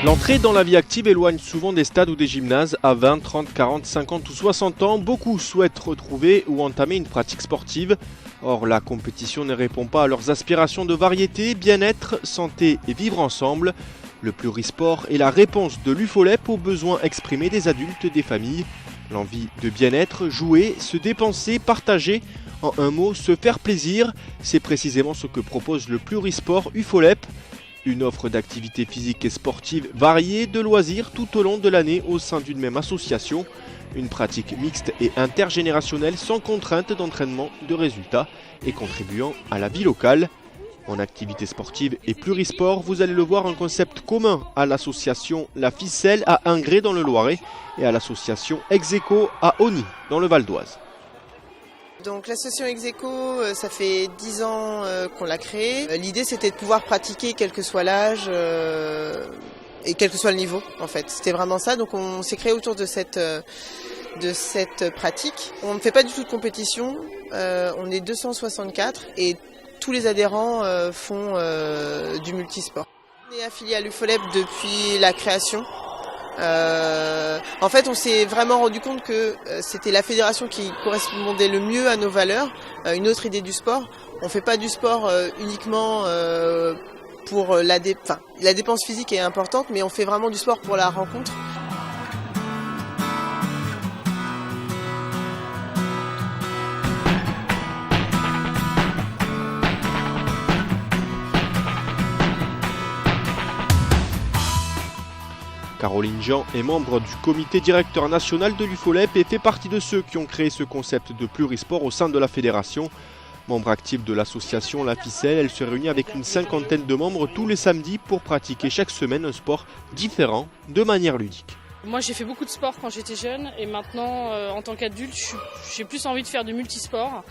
L'entrée dans la vie active éloigne souvent des stades ou des gymnases à 20, 30, 40, 50 ou 60 ans. Beaucoup souhaitent retrouver ou entamer une pratique sportive. Or, la compétition ne répond pas à leurs aspirations de variété, bien-être, santé et vivre ensemble. Le plurisport est la réponse de l'UFOLEP aux besoins exprimés des adultes et des familles. L'envie de bien-être, jouer, se dépenser, partager, en un mot, se faire plaisir, c'est précisément ce que propose le plurisport UFOLEP. Une offre d'activités physiques et sportives variées, de loisirs tout au long de l'année au sein d'une même association. Une pratique mixte et intergénérationnelle sans contrainte d'entraînement, de résultats et contribuant à la vie locale. En activité sportive et plurisport, vous allez le voir, un concept commun à l'association La Ficelle à Ingré dans le Loiret et à l'association Execo à Auny dans le Val d'Oise. Donc l'association Execo, ça fait 10 ans qu'on l'a créée. L'idée c'était de pouvoir pratiquer quel que soit l'âge et quel que soit le niveau en fait. C'était vraiment ça, donc on s'est créé autour de cette pratique. On ne fait pas du tout de compétition, on est 264 et tous les adhérents font du multisport. On est affilié à l'UFOLEP depuis la création. En fait, on s'est vraiment rendu compte que c'était la fédération qui correspondait le mieux à nos valeurs, une autre idée du sport. On ne fait pas du sport uniquement pour la dépense physique est importante, mais on fait vraiment du sport pour la rencontre. Caroline Jean est membre du comité directeur national de l'UFOLEP et fait partie de ceux qui ont créé ce concept de plurisport au sein de la fédération. Membre active de l'association La Ficelle, elle se réunit avec une cinquantaine de membres tous les samedis pour pratiquer chaque semaine un sport différent de manière ludique. Moi j'ai fait beaucoup de sport quand j'étais jeune et maintenant en tant qu'adulte j'ai plus envie de faire du multisport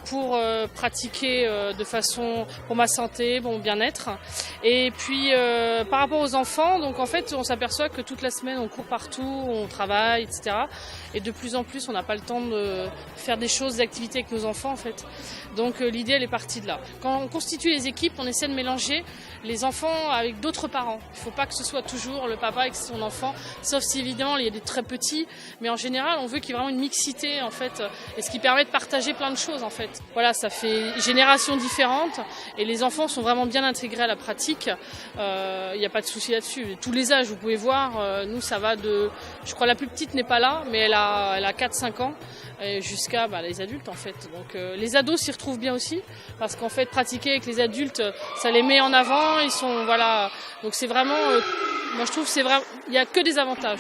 pour pratiquer de façon pour ma santé, mon bien-être. Et puis par rapport aux enfants, donc en fait on s'aperçoit que toute la semaine on court partout, on travaille, etc. Et de plus en plus on n'a pas le temps de faire des choses, des activités avec nos enfants en fait. Donc l'idée elle est partie de là. Quand on constitue les équipes, on essaie de mélanger les enfants avec d'autres parents. Il ne faut pas que ce soit toujours le papa avec son enfant, sauf si évidemment il y a des très petits, mais en général on veut qu'il y ait vraiment une mixité en fait, et ce qui permet de partager plein de choses en fait. Voilà, ça fait générations différentes et les enfants sont vraiment bien intégrés à la pratique. Il n'y a pas de souci là-dessus. Tous les âges, vous pouvez voir, nous ça va de, je crois la plus petite n'est pas là, mais elle a 4-5 ans jusqu'à les adultes en fait. Donc les ados s'y retrouvent bien aussi parce qu'en fait pratiquer avec les adultes, ça les met en avant. Ils sont voilà, donc c'est vraiment, moi je trouve que c'est vraiment, il y a que des avantages.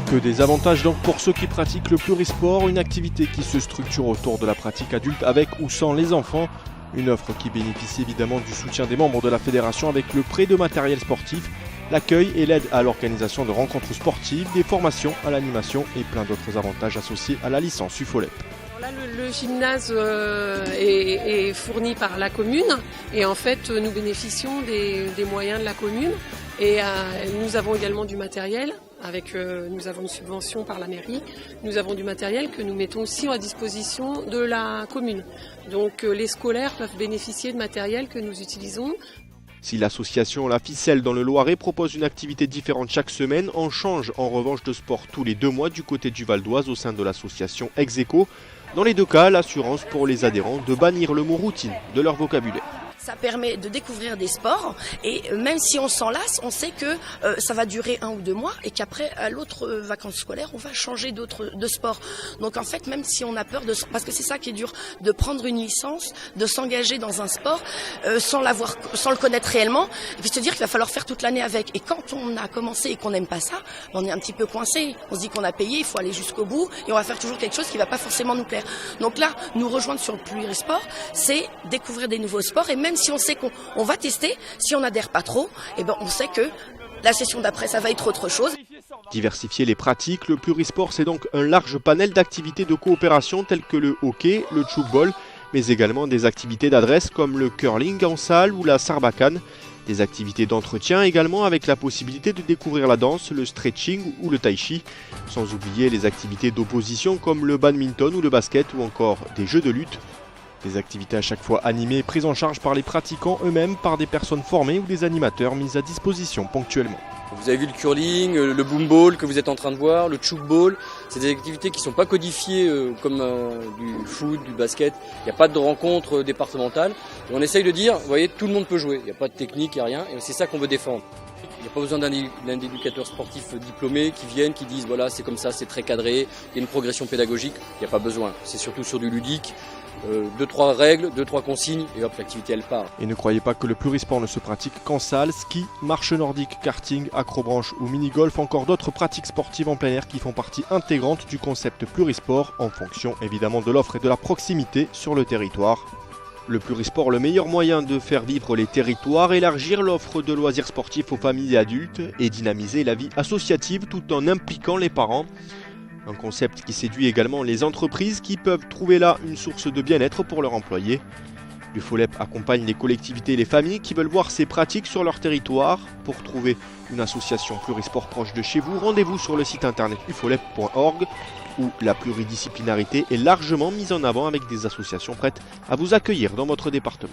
Que des avantages donc pour ceux qui pratiquent le plurisport, une activité qui se structure autour de la pratique adulte avec ou sans les enfants. Une offre qui bénéficie évidemment du soutien des membres de la fédération avec le prêt de matériel sportif, l'accueil et l'aide à l'organisation de rencontres sportives, des formations à l'animation et plein d'autres avantages associés à la licence UFOLEP. Là, le gymnase est fourni par la commune et en fait nous bénéficions des moyens de la commune et nous avons également du matériel. Nous avons une subvention par la mairie, nous avons du matériel que nous mettons aussi à disposition de la commune. Donc les scolaires peuvent bénéficier de matériel que nous utilisons. Si l'association La Ficelle dans le Loiret propose une activité différente chaque semaine, on change en revanche de sport tous les 2 mois du côté du Val d'Oise au sein de l'association Execo. Dans les 2 cas, l'assurance pour les adhérents de bannir le mot routine de leur vocabulaire. Ça permet de découvrir des sports et même si on s'en lasse, on sait que ça va durer 1 ou 2 mois et qu'après à l'autre vacances scolaires, on va changer de sport. Donc en fait, même si on a peur parce que c'est ça qui est dur, de prendre une licence, de s'engager dans un sport sans le connaître réellement, et puis se dire qu'il va falloir faire toute l'année avec. Et quand on a commencé et qu'on n'aime pas ça, on est un petit peu coincé. On se dit qu'on a payé, il faut aller jusqu'au bout et on va faire toujours quelque chose qui va pas forcément nous plaire. Donc là, nous rejoindre sur le plurisport, c'est découvrir des nouveaux sports et même si on sait qu'on va tester, si on n'adhère pas trop, on sait que la session d'après, ça va être autre chose. Diversifier les pratiques, le plurisport, c'est donc un large panel d'activités de coopération telles que le hockey, le tchoukball, mais également des activités d'adresse comme le curling en salle ou la sarbacane. Des activités d'entretien également avec la possibilité de découvrir la danse, le stretching ou le tai chi. Sans oublier les activités d'opposition comme le badminton ou le basket ou encore des jeux de lutte. Des activités à chaque fois animées et prises en charge par les pratiquants eux-mêmes, par des personnes formées ou des animateurs mis à disposition ponctuellement. Vous avez vu le curling, le boom ball que vous êtes en train de voir, le chouk ball. C'est des activités qui ne sont pas codifiées comme du foot, du basket. Il n'y a pas de rencontre départementale. Et on essaye de dire, vous voyez, tout le monde peut jouer. Il n'y a pas de technique, il n'y a rien. Et c'est ça qu'on veut défendre. Il n'y a pas besoin d'un éducateur sportif diplômé qui vienne, qui dise voilà, c'est comme ça, c'est très cadré, il y a une progression pédagogique. Il n'y a pas besoin. C'est surtout sur du ludique. 2-3 règles, 2-3 consignes et hop, l'activité elle part. Et ne croyez pas que le plurisport ne se pratique qu'en salle, ski, marche nordique, karting, acrobranche ou mini-golf, encore d'autres pratiques sportives en plein air qui font partie intégrante du concept plurisport en fonction évidemment de l'offre et de la proximité sur le territoire. Le plurisport, le meilleur moyen de faire vivre les territoires, élargir l'offre de loisirs sportifs aux familles et adultes et dynamiser la vie associative tout en impliquant les parents. Un concept qui séduit également les entreprises qui peuvent trouver là une source de bien-être pour leurs employés. L'UFOLEP accompagne les collectivités et les familles qui veulent voir ces pratiques sur leur territoire. Pour trouver une association plurisport proche de chez vous, rendez-vous sur le site internet ufolep.org où la pluridisciplinarité est largement mise en avant avec des associations prêtes à vous accueillir dans votre département.